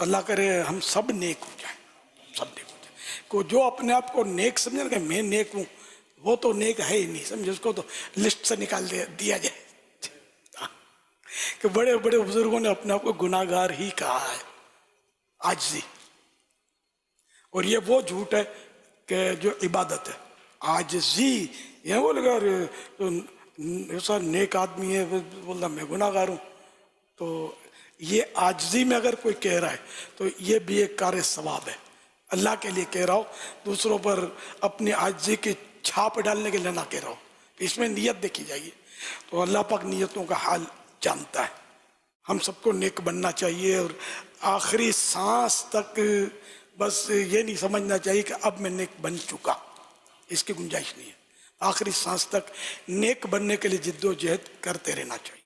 अल्लाह करे हम सब नेक हो जाए, सब नेक हो जाए। को जो अपने आप को नेक समझे ना कि मैं नेक हूँ, वो तो नेक है ही नहीं, समझे, उसको तो लिस्ट से निकाल दिया जाए। कि बड़े बड़े बुजुर्गों ने अपने आप को गुनाहगार ही कहा है, आजिज़ी। और ये वो झूठ है कि जो इबादत है, आजिज़ी। ये बोलेगा ऐसा नेक आदमी है, बोलता मैं गुनाहगार हूँ। तो ये आजिज़ी में अगर कोई कह रहा है तो ये भी एक कार्य सवाब है, अल्लाह के लिए कह रहा हो, दूसरों पर अपनी आजिज़ी की छाप डालने के लिए ना कह रहा हो। इसमें नियत देखी जाएगी। तो अल्लाह पाक नियतों का हाल जानता है। हम सबको नेक बनना चाहिए और आखिरी सांस तक बस ये नहीं समझना चाहिए कि अब मैं नेक बन चुका, इसकी गुंजाइश नहीं है। आखिरी सांस तक नेक बनने के लिए जिद्दोजहद करते रहना चाहिए।